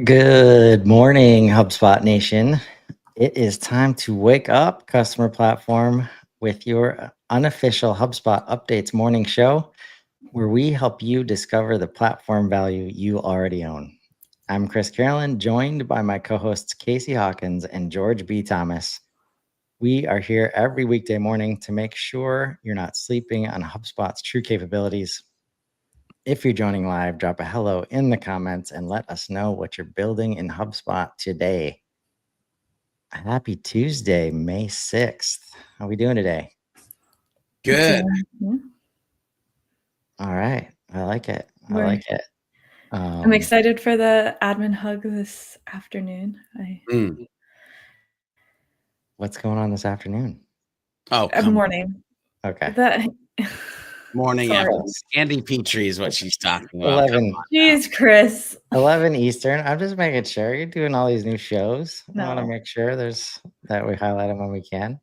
Good morning, HubSpot Nation. It is time to wake up, customer platform, with your unofficial HubSpot Updates morning show, where we help you discover the platform value you already own. I'm Chris Carolyn, joined by my co-hosts Casey Hawkins and George B. Thomas. We are here every weekday morning to make sure you're not sleeping on HubSpot's true capabilities. If you're joining live, drop a hello in the comments and let us know what you're building in HubSpot today. Happy Tuesday, May 6th. How are we doing today? Good. All right. I like it. I'm excited for the admin hug this afternoon. What's going on this afternoon? Morning. Okay. Morning Sorry. after Andy Petrie is what she's talking about. 11. Jeez, Chris. 11 Eastern. I'm just making sure you're doing all these new shows. No. I want to make sure that we highlight them when we can.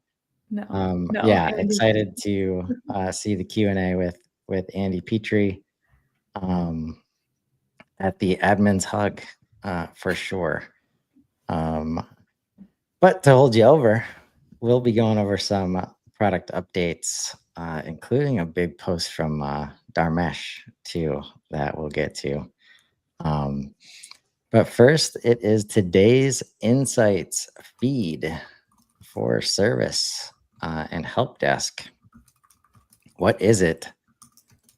No. Yeah, Andy. excited to see the Q&A with Andy Petrie at the admin's hug for sure. But to hold you over, we'll be going over some product updates, including a big post from Dharmesh too that we'll get to. But first, it is today's Insights feed for service and help desk. What is it?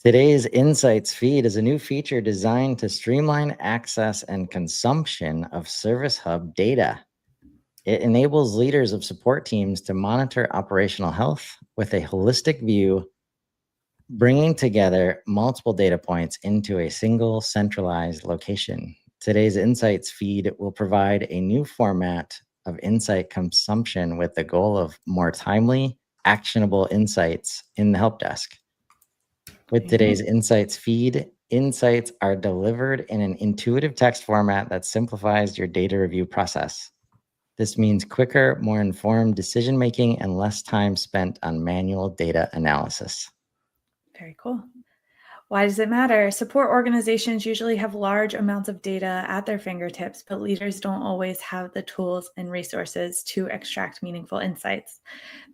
Today's Insights feed is a new feature designed to streamline access and consumption of Service Hub data. It enables leaders of support teams to monitor operational health with a holistic view, bringing together multiple data points into a single centralized location. Today's Insights feed will provide a new format of insight consumption with the goal of more timely, actionable insights in the help desk. With today's Insights feed, insights are delivered in an intuitive text format that simplifies your data review process. This means quicker, more informed decision-making and less time spent on manual data analysis. Very cool. Why does it matter? Support organizations usually have large amounts of data at their fingertips, but leaders don't always have the tools and resources to extract meaningful insights.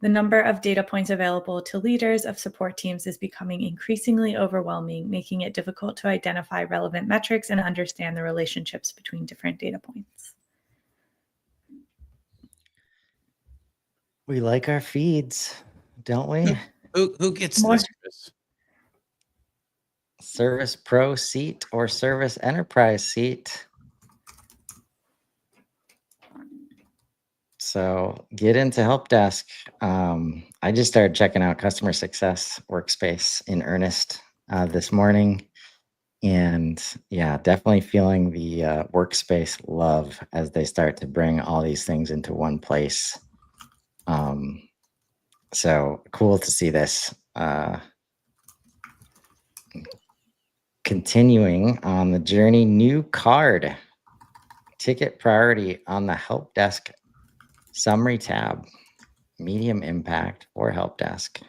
The number of data points available to leaders of support teams is becoming increasingly overwhelming, making it difficult to identify relevant metrics and understand the relationships between different data points. We like our feeds, don't we? Who gets More. this? Service Pro seat or Service Enterprise seat. So get into help desk. I just started checking out customer success workspace in earnest this morning. And yeah, definitely feeling the workspace love as they start to bring all these things into one place. So cool to see this. Continuing on the journey, new card, ticket priority on the help desk summary tab, medium impact or help desk.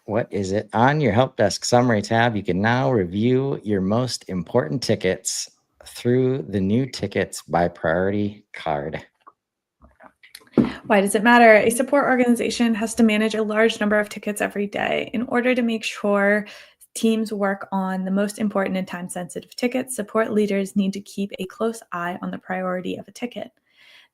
What is it? On your help desk summary tab, you can now review your most important tickets through the new tickets by priority card. Why does it matter? A support organization has to manage a large number of tickets every day. In order to make sure teams work on the most important and time-sensitive tickets, support leaders need to keep a close eye on the priority of a ticket.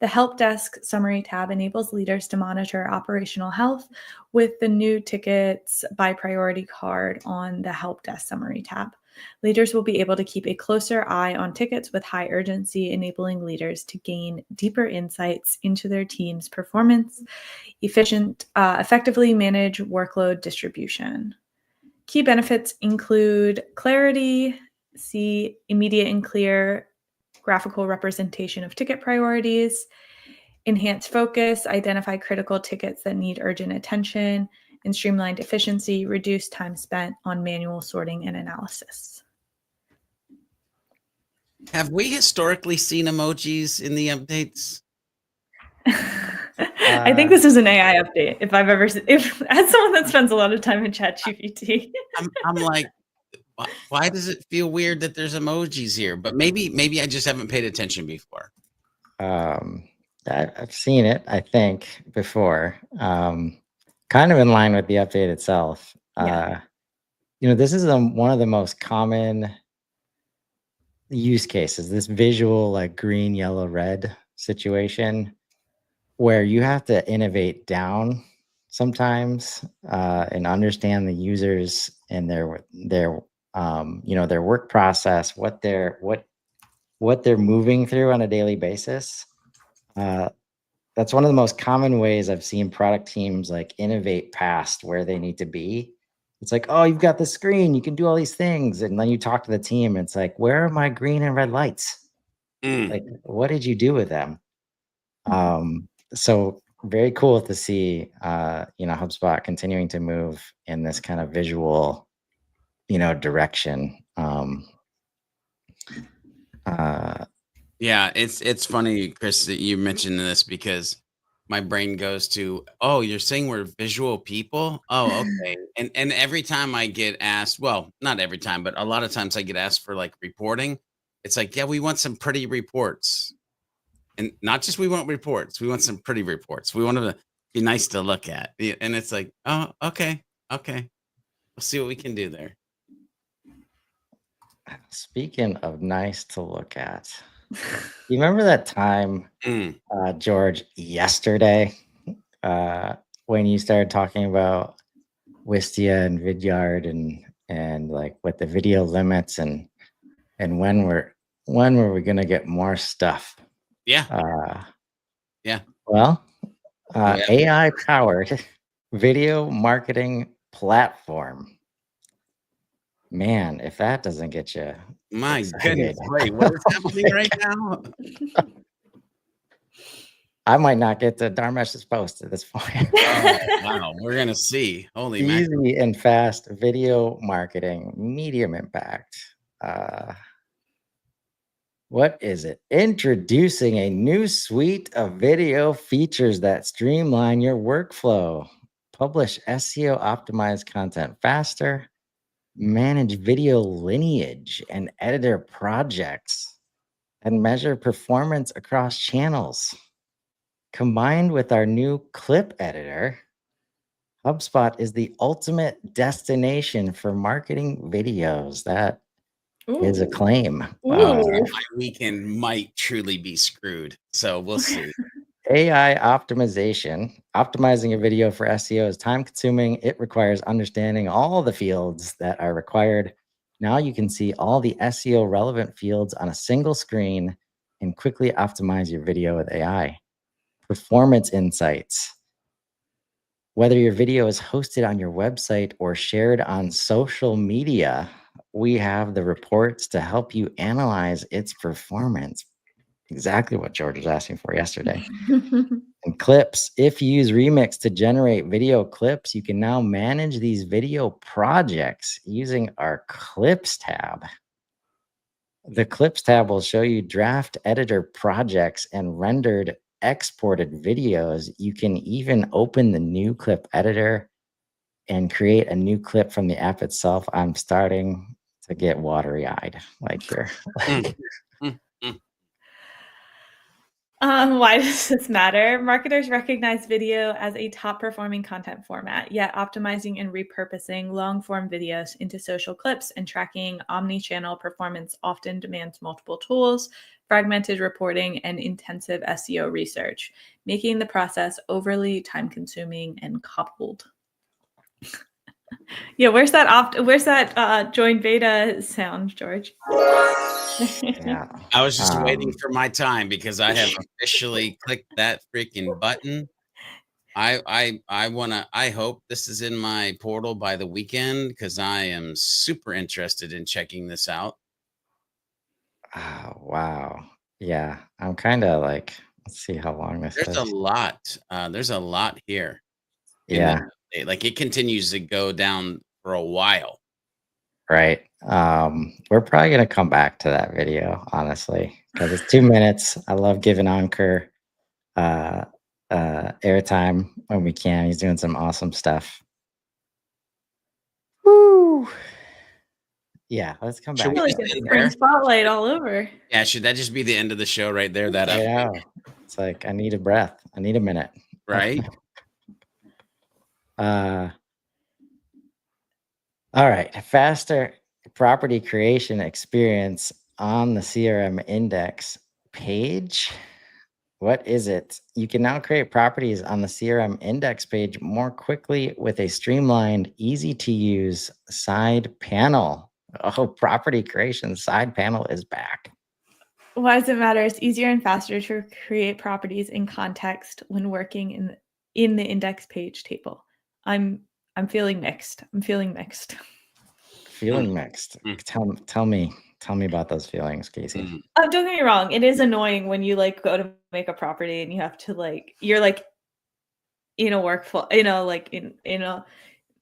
The Help Desk Summary tab enables leaders to monitor operational health with the new Tickets by Priority card on the Help Desk Summary tab. Leaders will be able to keep a closer eye on tickets with high urgency, enabling leaders to gain deeper insights into their team's performance, effectively manage workload distribution. Key benefits include clarity, see immediate and clear graphical representation of ticket priorities, enhance focus, identify critical tickets that need urgent attention, and streamlined efficiency, reduce time spent on manual sorting and analysis. Have we historically seen emojis in the updates? I think this is an AI update. As someone that spends a lot of time in ChatGPT. I'm like, Why does it feel weird that there's emojis here? But maybe I just haven't paid attention before. I've seen it, I think, before. Kind of in line with the update itself. Yeah. This is one of the most common use cases, this visual like green, yellow, red situation where you have to innovate down sometimes and understand the users and their work process, what they're moving through on a daily basis. That's one of the most common ways I've seen product teams like innovate past where they need to be. It's like, oh, you've got the screen, you can do all these things. And then you talk to the team, it's like, where are my green and red lights? Like, what did you do with them? So very cool to see, HubSpot continuing to move in this kind of visual, direction. Yeah, it's funny, Chris, that you mentioned this because my brain goes to, oh, you're saying we're visual people? Oh, okay. And every time I get asked, well, not every time, but a lot of times I get asked for like reporting. It's like, yeah, we want some pretty reports. And not just we want reports, we want some pretty reports. We want them to be nice to look at. And it's like, oh, okay, okay. We'll see what we can do there. Speaking of nice to look at, you remember that time, George, yesterday, when you started talking about Wistia and Vidyard and like with the video limits and when were we gonna get more stuff? Yeah. Yeah. Well, Yeah. AI powered video marketing platform. Man, if that doesn't get you My excited, goodness. Wait, what is happening right now? I might not get to Dharmesh's post at this point. Oh, wow. We're gonna see. Holy mackerel. Easy and fast video marketing, medium impact. What is it? Introducing a new suite of video features that streamline your workflow. Publish SEO optimized content faster. Manage video lineage and editor projects. And measure performance across channels. Combined with our new clip editor, HubSpot is the ultimate destination for marketing videos. That is a claim. My weekend might truly be screwed. So we'll see. AI optimization. Optimizing a video for SEO is time consuming. It requires understanding all the fields that are required. Now you can see all the SEO relevant fields on a single screen and quickly optimize your video with AI. Performance insights. Whether your video is hosted on your website or shared on social media, we have the reports to help you analyze its performance. Exactly what George was asking for yesterday. And clips. If you use Remix to generate video clips, you can now manage these video projects using our Clips tab. The Clips tab will show you draft editor projects and rendered exported videos. You can even open the new clip editor and create a new clip from the app itself. I'm starting to get watery-eyed like here. Why does this matter? Marketers recognize video as a top performing content format, yet optimizing and repurposing long form videos into social clips and tracking omni-channel performance often demands multiple tools, fragmented reporting, and intensive SEO research, making the process overly time consuming and coupled. Yeah, where's that join beta sound, George? Yeah. I was just waiting for my time because I have officially clicked that freaking button. I hope this is in my portal by the weekend because I am super interested in checking this out. Oh, wow. Yeah. I'm kind of like, let's see how long this There's a is. lot. There's a lot here. Yeah. Like it continues to go down for a while. Right. We're probably gonna come back to that video, honestly, because it's 2 minutes. I love giving Ankur airtime when we can. He's doing some awesome stuff. Woo! Yeah, let's come Should back we I feel to like just a end it. spring there? spotlight all over. Yeah, should that just be the end of the show right there? That I update, know. It's like I need a breath. I need a minute. right? Uh, all right. Faster property creation experience on the CRM index page. What is it? You can now create properties on the CRM index page more quickly with a streamlined, easy to use side panel. Oh, property creation side panel is back. Why does it matter? It's easier and faster to create properties in context when working in the index page table. I'm feeling mixed. I'm feeling mixed. Feeling mixed. Tell me about those feelings, Casey. Don't get me wrong. It is annoying when you like go to make a property and you have to like you're like in a workflow, like in a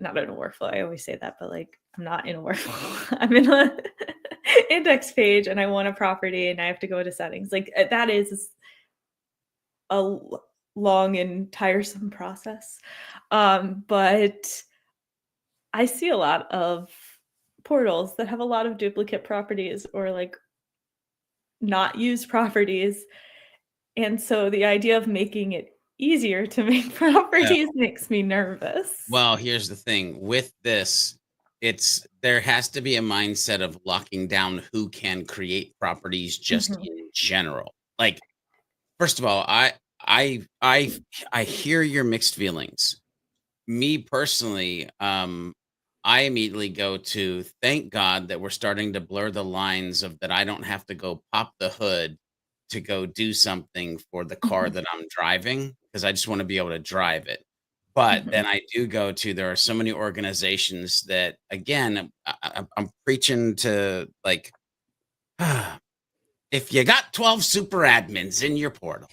not in a workflow. I always say that, but like I'm not in a workflow. I'm in a index page and I want a property and I have to go to settings. Like that is a long and tiresome process. But I see a lot of portals that have a lot of duplicate properties or like not used properties. And so the idea of making it easier to make properties makes me nervous. Well, here's the thing with this, there has to be a mindset of locking down who can create properties just in general. Like, first of all, I hear your mixed feelings. Me personally, I immediately go to thank God that we're starting to blur the lines of that I don't have to go pop the hood to go do something for the car that I'm driving because I just want to be able to drive it. But then I do go to there are so many organizations that again I'm preaching to like if you got 12 super admins in your portal,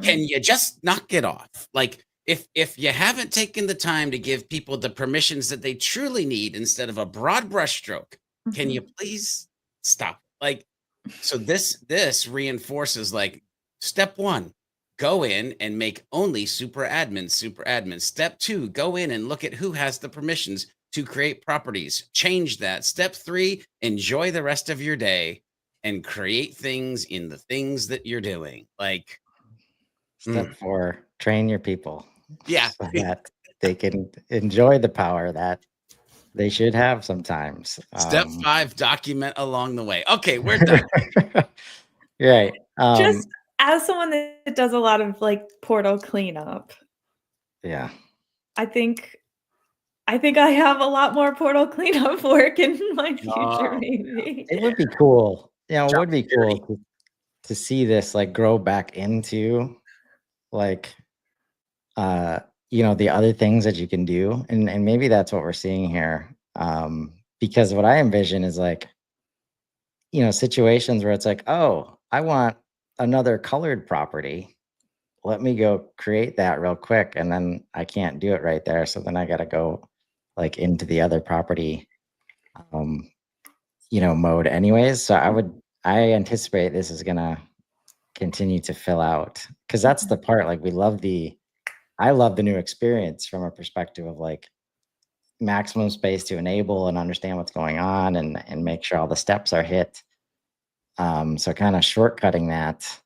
can you just knock it off? Like if you haven't taken the time to give people the permissions that they truly need instead of a broad brushstroke, can you please stop? Like, so this reinforces like step one, go in and make only super admins. Step two, go in and look at who has the permissions to create properties. Change that. Step three, enjoy the rest of your day and create things in the things that you're doing. Like Step 4, train your people. Yeah. So that they can enjoy the power that they should have sometimes. Step 5, document along the way. Okay, we're done. Right. Just as someone that does a lot of like portal cleanup. Yeah. I think I have a lot more portal cleanup work in my future, maybe. It would be cool. It would be cool to see this like grow back into like the other things that you can do. And maybe that's what we're seeing here. Because what I envision is like, situations where it's like, oh, I want another colored property. Let me go create that real quick. And then I can't do it right there. So then I got to go like into the other property, mode anyways. So I anticipate this is going to continue to fill out because that's the part, like I love the new experience from a perspective of like maximum space to enable and understand what's going on and make sure all the steps are hit. So kind of shortcutting that,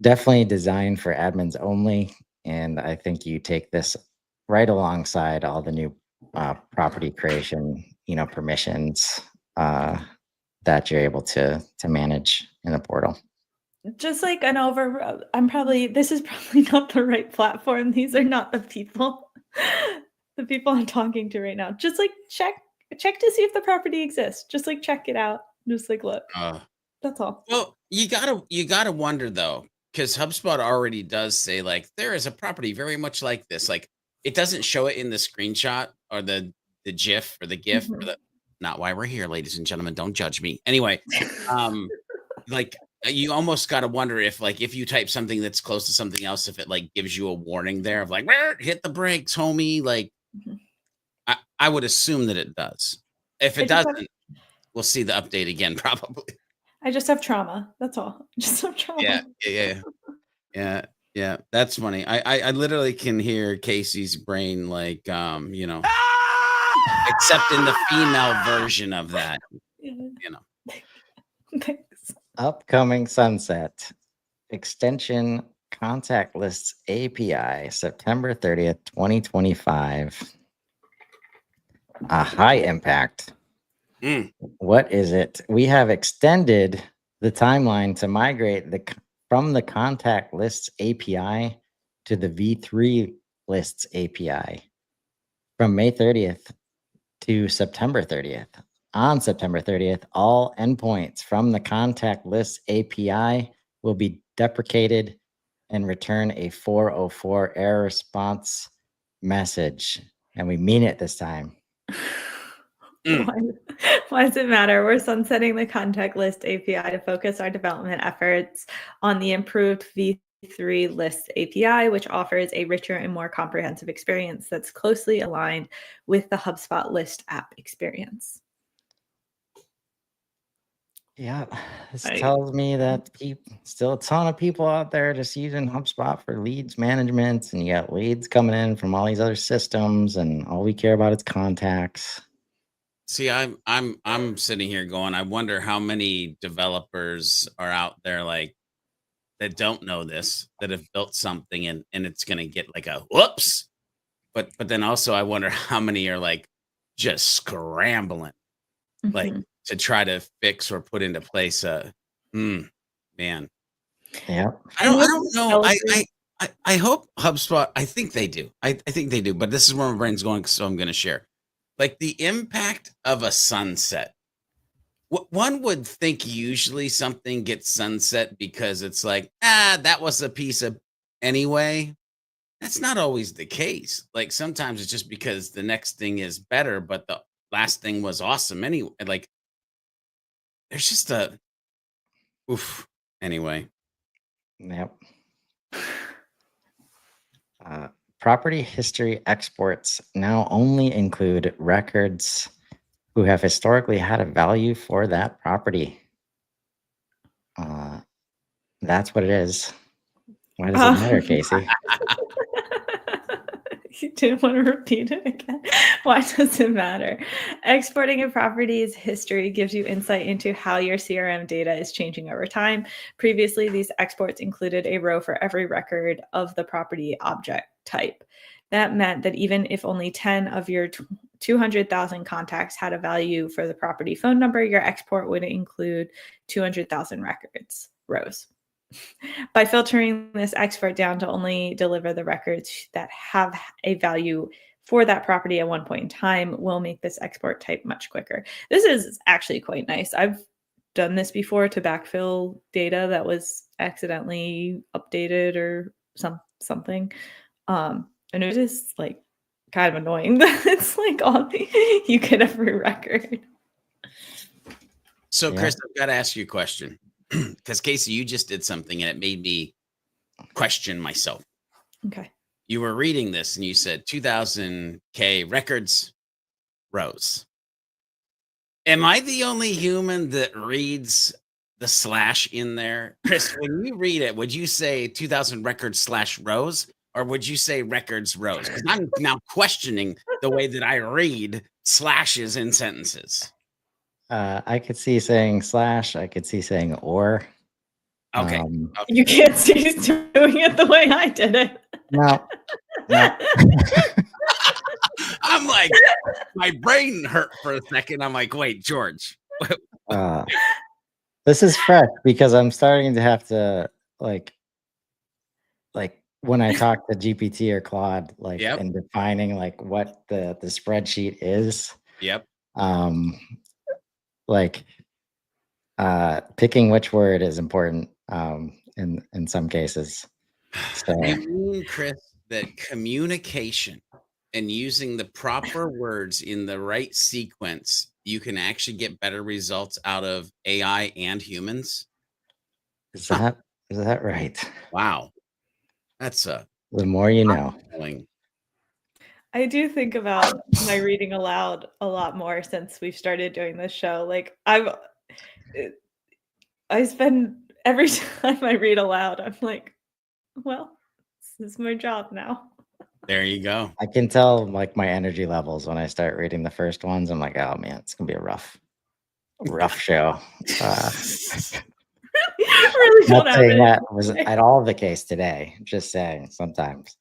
definitely designed for admins only. And I think you take this right alongside all the new property creation, permissions that you're able to manage in the portal. Just like this is probably not the right platform. These are not the people I'm talking to right now. Just like check to see if the property exists. Just like check it out. Just like look. That's all. Well, you gotta wonder though, because HubSpot already does say like there is a property very much like this. Like it doesn't show it in the screenshot or the GIF or the GIF or the not why we're here, ladies and gentlemen. Don't judge me. Anyway, like you almost got to wonder if like if you type something that's close to something else, if it like gives you a warning there of like hit the brakes, homie. Like I would assume that it does. If it doesn't, we'll see the update again probably. I just have trauma. That's all. Just have trauma. Yeah. That's funny. I literally can hear Casey's brain like except in the female version of that. you know. Thanks. Upcoming sunset extension contact lists API, September 30th, 2025. A high impact. What is it? We have extended the timeline to migrate from the contact lists API to the V3 lists API from May 30th to September 30th. On September 30th, all endpoints from the contact lists API will be deprecated and return a 404 error response message. And we mean it this time. Why does it matter? We're sunsetting the contact list API to focus our development efforts on the improved V3 Lists API, which offers a richer and more comprehensive experience that's closely aligned with the HubSpot List app experience. Yeah, this tells me that still a ton of people out there just using HubSpot for leads management, and you got leads coming in from all these other systems, and all we care about is contacts. See, I'm sitting here going, I wonder how many developers are out there like that don't know this, that have built something and it's gonna get like a whoops. But then also I wonder how many are like just scrambling like to try to fix or put into place man. Yeah. I don't know. I hope HubSpot, I think they do. I think they do, but this is where my brain's going, so I'm gonna share. Like the impact of a sunset. One would think usually something gets sunset because it's like, that was a piece of anyway. That's not always the case. Like sometimes it's just because the next thing is better, but the last thing was awesome anyway. Like there's just a oof. Anyway. Yep. Property history exports now only include records who have historically had a value for that property. That's what it is. Why does it matter, Casey? You didn't want to repeat it again. Why does it matter? Exporting a property's history gives you insight into how your CRM data is changing over time. Previously, these exports included a row for every record of the property object type. That meant that even if only 10 of your 200,000 contacts had a value for the property phone number, your export would include 200,000 records, rows. By filtering this export down to only deliver the records that have a value for that property at one point in time will make this export type much quicker. This is actually quite nice. I've done this before to backfill data that was accidentally updated or something. And it is like kind of annoying that it's like you get every record. So Chris, I've got to ask you a question. Because Casey, you just did something and it made me question myself. Okay. You were reading this and you said 2000K records, rows. Am I the only human that reads the slash in there? Chris, when you read it, would you say 2000 records / rows, or would you say records rows? Because I'm now questioning the way that I read slashes in sentences. I could see saying slash. I could see saying or. Okay. You can't see he's doing it the way I did it. No. I'm like, my brain hurt for a second. I'm like, wait, George. This is fresh because I'm starting to have to like when I talk to GPT or Claude, and defining like what the spreadsheet is. Yep. Picking which word is important in some cases. So you mean, Chris, that communication and using the proper words in the right sequence, you can actually get better results out of AI and humans? Is that right? Wow. That's the more you know. I do think about my reading aloud a lot more since we've started doing this show. Like I spend every time I read aloud, I'm like, well, this is my job now. There you go. I can tell like my energy levels when I start reading the first ones. I'm like, oh man, it's gonna be rough. rough show. Really don't Not have saying it. that was at all the case today. Just saying sometimes.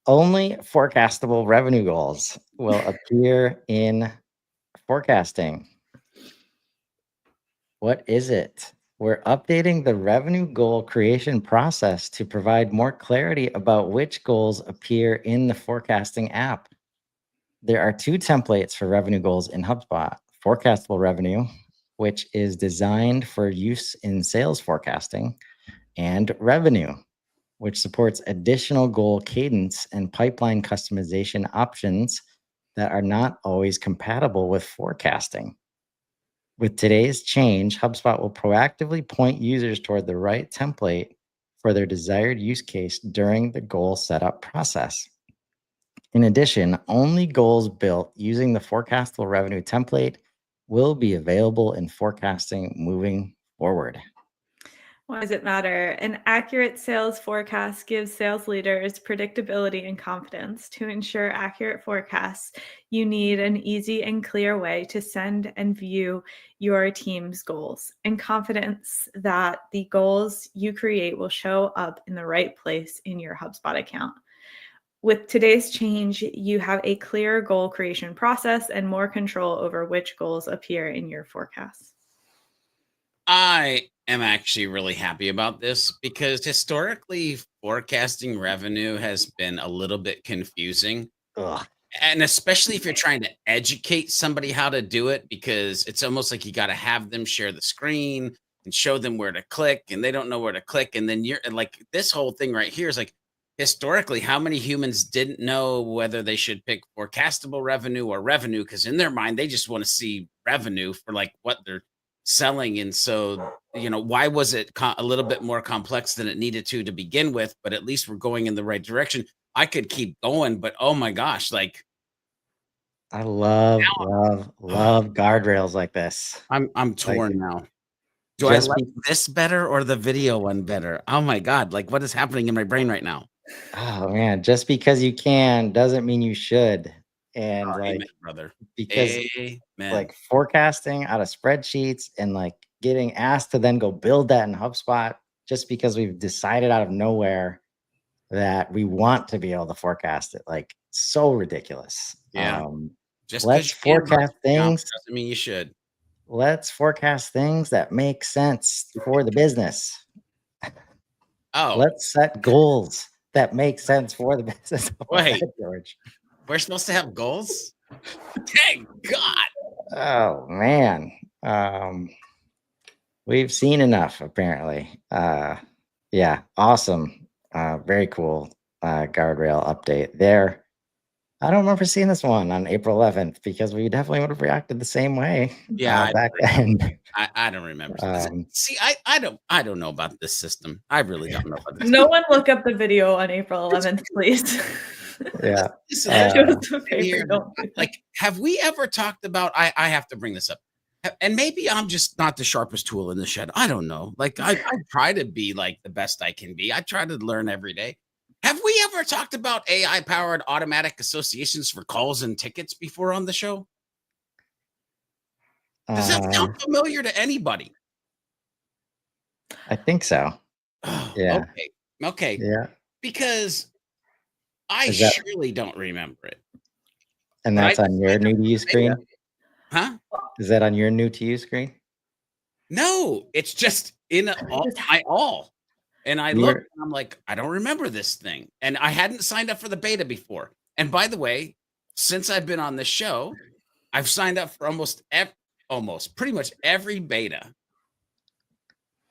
Only forecastable revenue goals will appear in forecasting. What is it? We're updating the revenue goal creation process to provide more clarity about which goals appear in the forecasting app. There are two templates for revenue goals in HubSpot: forecastable revenue, which is designed for use in sales forecasting, and revenue, which supports additional goal cadence and pipeline customization options that are not always compatible with forecasting. With today's change, HubSpot will proactively point users toward the right template for their desired use case during the goal setup process. In addition, only goals built using the forecastable revenue template will be available in forecasting moving forward. Why does it matter? An accurate sales forecast gives sales leaders predictability and confidence. To ensure accurate forecasts, you need an easy and clear way to send and view your team's goals, and confidence that the goals you create will show up in the right place in your HubSpot account. With today's change, you have a clear goal creation process and more control over which goals appear in your forecast. I am actually really happy about this because historically forecasting revenue has been a little bit confusing. Ugh. And especially if you're trying to educate somebody how to do it, because it's almost like you got to have them share the screen and show them where to click, and they don't know where to click. And then you're like, this whole thing right here is like, historically, how many humans didn't know whether they should pick forecastable revenue or revenue? Because in their mind, they just want to see revenue for like what they're selling. And so, why was it a little bit more complex than it needed to begin with? But at least we're going in the right direction. I could keep going, but oh my gosh, like I love guardrails like this. I'm torn now. Do I Just like be, this better or the video one better? Oh my God, like what is happening in my brain right now? oh man, just because you can doesn't mean you should. And Oh, like amen, brother. because Amen. like forecasting out of spreadsheets and like getting asked to then go build that in HubSpot just because we've decided out of nowhere that we want to be able to forecast it, like so ridiculous. Yeah. Just because Let's you can, bro, forecast things. doesn't mean you should. Let's forecast things that make sense for the business. Oh, Let's set goals that make sense for the business. wait, George. we're supposed to have goals? Thank God. Oh man. We've seen enough, apparently. Yeah, awesome. Very cool guardrail update there. I don't remember seeing this one on April 11th because we definitely would have reacted the same way Yeah, back then. I don't remember. See, I don't know about this system. I really don't know about this. No one look up the video on April 11th, please. Yeah. Like, have we ever talked about? I have to bring this up, and maybe I'm just not the sharpest tool in the shed. I don't know. Like, I try to be like the best I can be. I try to learn every day. Have we ever talked about AI-powered automatic associations for calls and tickets before on the show? Does that sound familiar to anybody? I think so. Yeah. Okay. Yeah. Because I surely don't remember it. And that's on your new to you screen? Huh? Is that on your new to you screen? No, it's just in my all. And I look and I'm like, I don't remember this thing. And I hadn't signed up for the beta before. And by the way, since I've been on the show, I've signed up for pretty much every beta.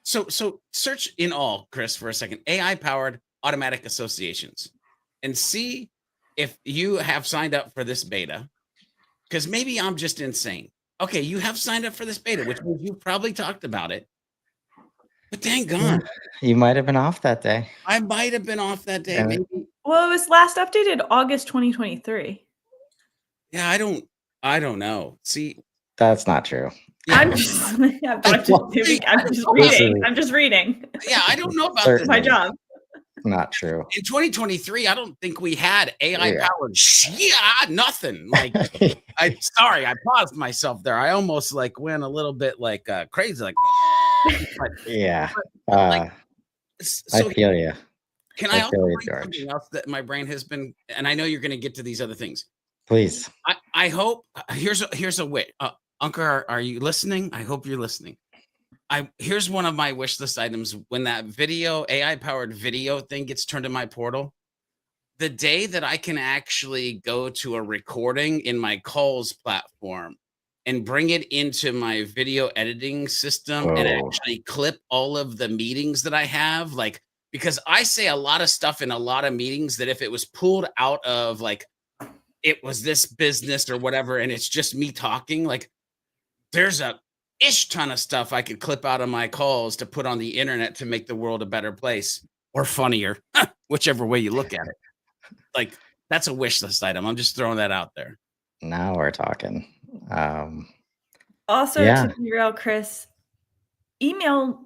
So search in all, Chris, for a second, AI-powered automatic associations, and see if you have signed up for this beta, because maybe I'm just insane. Okay, you have signed up for this beta, which means you probably talked about it. But thank God. You might have been off that day. I might have been off that day. Maybe. Well, it was last updated August 2023. Yeah, I don't know. See, that's not true. Yeah. I'm just reading. I'm just reading. Yeah, I don't know about this. My job. Not true. In 2023, I don't think we had AI Yeah. powered nothing. Like, sorry, I paused myself there. I almost like went a little bit like crazy, like, but, Yeah. but like, I so feel you. can I I also feel you, bring George. something else that my brain has been, and I know you're going to get to these other things. Please. I hope here's a wish. Uncle, are you listening? I hope you're listening. Here's one of my wish list items. When that video AI powered video thing gets turned in my portal, the day that I can actually go to a recording in my calls platform and bring it into my video editing system and Whoa. actually clip all of the meetings that I have, like, because I say a lot of stuff in a lot of meetings that if it was pulled out of like it was this business or whatever, and it's just me talking, like there's a ish ton of stuff I could clip out of my calls to put on the internet to make the world a better place or funnier, whichever way you look at it. Like, that's a wish list item. I'm just throwing that out there. Now we're talking. Also, Yeah. to be real, Chris, email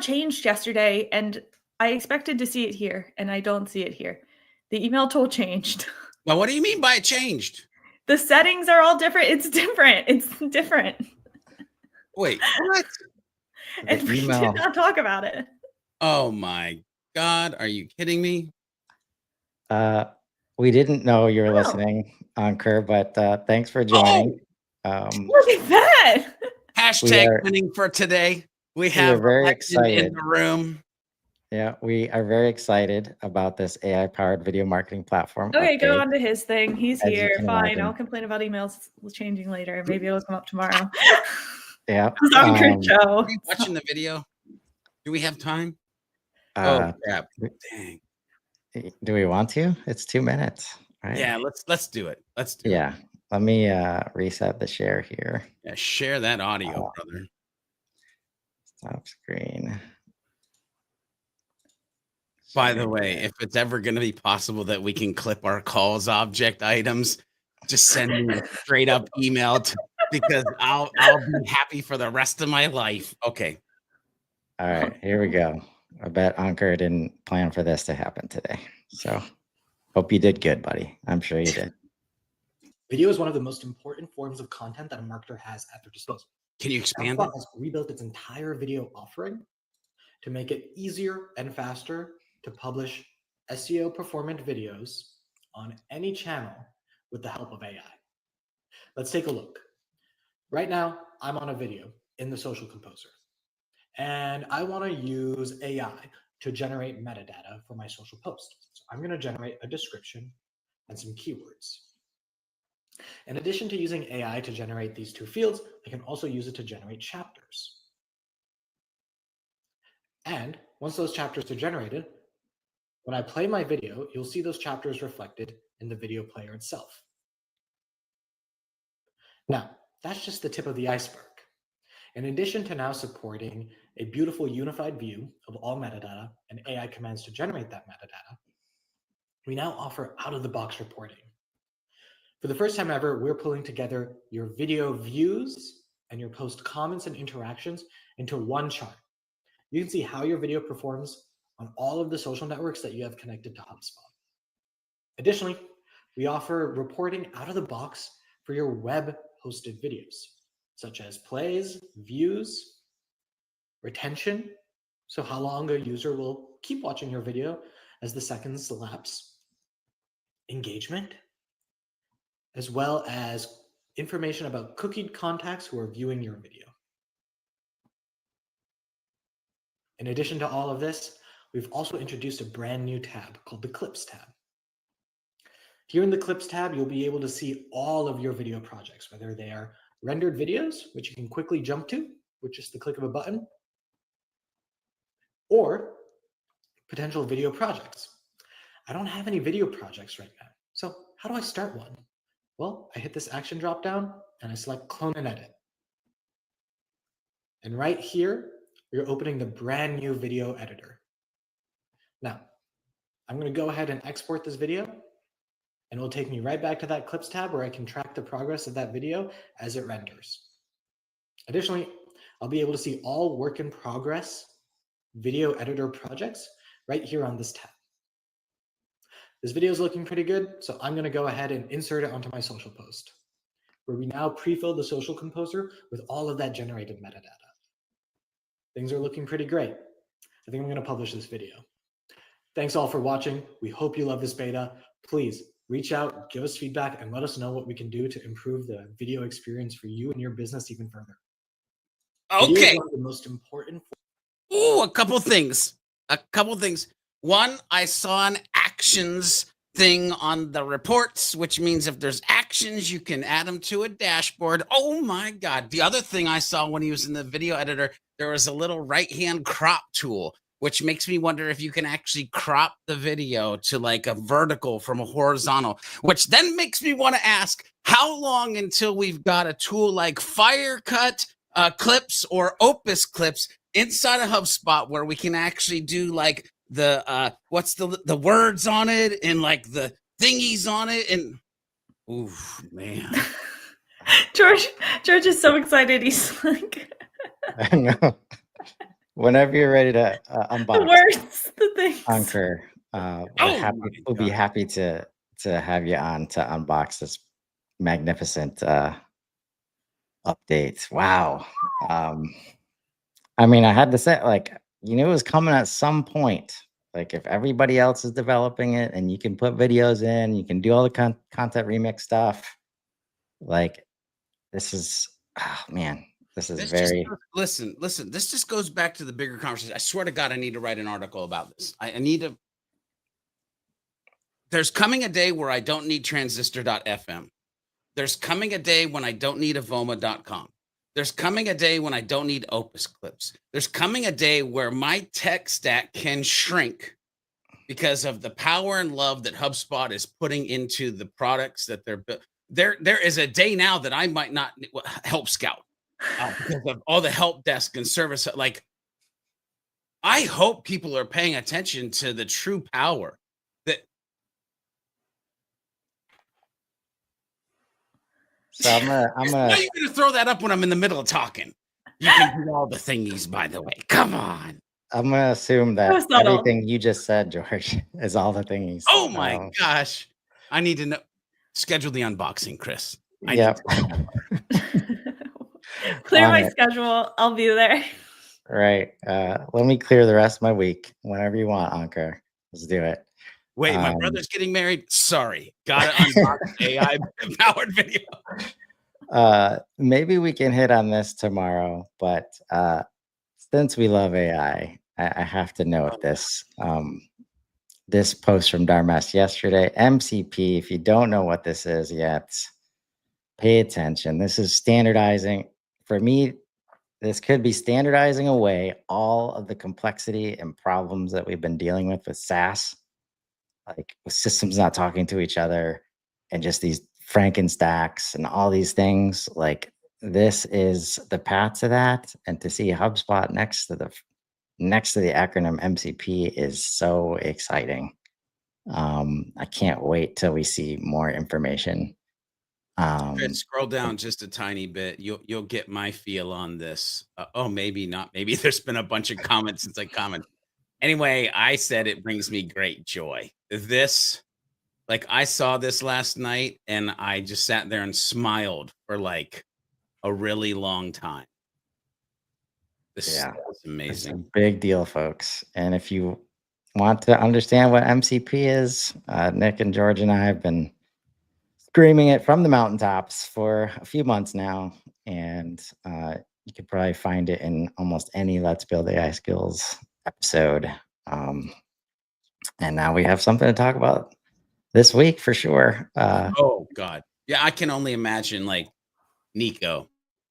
changed yesterday, and I expected to see it here, and I don't see it here. The email tool changed. Well, what do you mean by it changed? The settings are all different. It's different. It's different. Wait, what? And we did not talk about it. Oh my God. Are you kidding me? We didn't know you were Oh. listening, Ankur, but thanks for joining. Look at that. Hashtag winning for today. We have very excited in the room. Yeah, we are very excited about this AI-powered video marketing platform. Okay, go update. on to his thing. He's As you here. can Fine. imagine. I'll complain about emails changing later. Maybe it'll come up tomorrow. Yeah. It's on Chris show. Are we watching the video? Do we have time? Uh, Oh crap! Dang. Do we want to? It's 2 minutes, right? Yeah, let's do it. Let's do it. Yeah. Let me reset the share here. Yeah, share that audio, brother. Stop screen. By the way, if it's ever going to be possible that we can clip our calls object items, just send me a straight up email because I'll be happy for the rest of my life. Okay. All right, here we go. I bet Ankur didn't plan for this to happen today. So hope you did good, buddy. I'm sure you did. Video is one of the most important forms of content that a marketer has at their disposal. Can you expand HubSpot has rebuilt its entire video offering to make it easier and faster to publish SEO performant videos on any channel with the help of AI. Let's take a look. Right now, I'm on a video in the Social Composer, and I want to use AI to generate metadata for my social post. So I'm going to generate a description and some keywords. In addition to using AI to generate these two fields, I can also use it to generate chapters. And once those chapters are generated, when I play my video, you'll see those chapters reflected in the video player itself. Now, that's just the tip of the iceberg. In addition to now supporting a beautiful unified view of all metadata and AI commands to generate that metadata, we now offer out-of-the-box reporting. For the first time ever, we're pulling together your video views and your post comments and interactions into one chart. You can see how your video performs on all of the social networks that you have connected to HubSpot. Additionally, we offer reporting out of the box for your web-hosted videos, such as plays, views, retention, so how long a user will keep watching your video as the seconds elapse, engagement, as well as information about cookied contacts who are viewing your video. In addition to all of this, we've also introduced a brand new tab called the Clips tab. Here in the Clips tab, you'll be able to see all of your video projects, whether they are rendered videos, which you can quickly jump to with just the click of a button, or potential video projects. I don't have any video projects right now, so how do I start one? Well, I hit this action drop down and I select Clone and Edit. And right here, you're opening the brand new video editor. Now, I'm going to go ahead and export this video, and it will take me right back to that Clips tab where I can track the progress of that video as it renders. Additionally, I'll be able to see all work in progress video editor projects, right here on this tab. This video is looking pretty good, so I'm going to go ahead and insert it onto my social post, where we now pre-fill the social composer with all of that generated metadata. Things are looking pretty great. I think I'm going to publish this video. Thanks all for watching. We hope you love this beta. Please reach out, give us feedback, and let us know what we can do to improve the video experience for you and your business even further. Video is Okay. one of the most important. Ooh, a couple things. One, I saw an actions thing on the reports, which means if there's actions, you can add them to a dashboard. Oh my God. The other thing I saw when he was in the video editor, there was a little right-hand crop tool, which makes me wonder if you can actually crop the video to like a vertical from a horizontal, which then makes me want to ask, how long until we've got a tool like Firecut clips or Opus clips inside of HubSpot where we can actually do like the what's the words on it and like the thingies on it, and ooh man. George is so excited. He's like, I know. Whenever you're ready to the unbox words, the things. Anchor, we'll be happy to have you on to unbox this magnificent update. Wow. I mean, I had to say, like, you knew it was coming at some point. Like, if everybody else is developing it and you can put videos in, you can do all the content remix stuff. Like, this is, oh man, this is very. Listen. This just goes back to the bigger conversation. I swear to God, I need to write an article about this. I need to. There's coming a day where I don't need transistor.fm. There's coming a day when I don't need avoma.com. There's coming a day when I don't need Opus clips. There's coming a day where my tech stack can shrink because of the power and love that HubSpot is putting into the products that they're building. There is a day now that I might not help Scout because of all the help desk and service. Like, I hope people are paying attention to the true power that. So I'm Why are you gonna throw that up when I'm in the middle of talking? You can do all the thingies, by the way. Come on. I'm gonna assume that everything you just said, George, is all the thingies. Oh my gosh. I need to know. Schedule the unboxing, Chris. Yep. Clear my schedule. I'll be there. Right. Let me clear the rest of my week whenever you want, Anchor. Let's do it. Wait, my brother's getting married. Sorry. Gotta unbox AI powered video. Maybe we can hit on this tomorrow, but since we love AI, I have to note this. This post from Dharmesh yesterday, MCP. If you don't know what this is yet, pay attention. This is standardizing. For me, this could be standardizing away all of the complexity and problems that we've been dealing with SaaS, like with systems not talking to each other and just these Frankenstacks and all these things. Like, this is the path to that. And to see HubSpot next to the acronym MCP is so exciting. I can't wait till we see more information. Scroll down just a tiny bit. You'll get my feel on this. Maybe not. Maybe there's been a bunch of comments since I commented. Anyway, I said it brings me great joy. This, like, I saw this last night and I just sat there and smiled for like a really long time. This is amazing. It's a big deal, folks. And if you want to understand what MCP is, Nick and George and I have been screaming it from the mountaintops for a few months now. And you could probably find it in almost any Let's Build AI Skills episode. And now we have something to talk about this week for sure. Oh God. Yeah, I can only imagine like Nico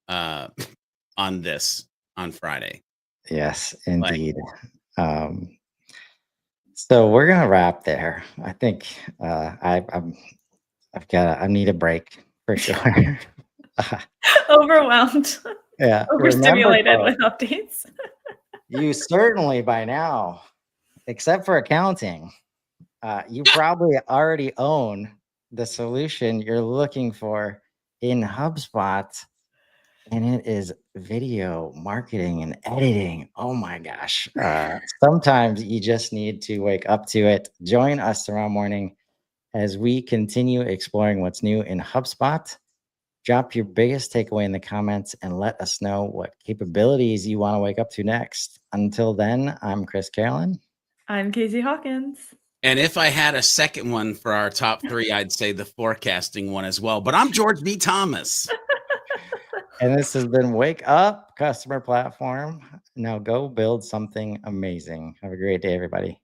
on this on Friday. Yes, indeed. So we're gonna wrap there. I think I need a break for sure. Overwhelmed. Yeah. Overstimulated with updates. You certainly by now, except for accounting, you probably already own the solution you're looking for in HubSpot. and it is video marketing and editing. Oh my gosh. Sometimes you just need to wake up to it. Join us tomorrow morning as we continue exploring what's new in HubSpot. Drop your biggest takeaway in the comments and let us know what capabilities you want to wake up to next. Until then, I'm Chris Carolyn. I'm Casey Hawkins. And if I had a second one for our top 3, I'd say the forecasting one as well. But I'm George B. Thomas. And this has been Wake Up Customer Platform. Now go build something amazing. Have a great day, everybody.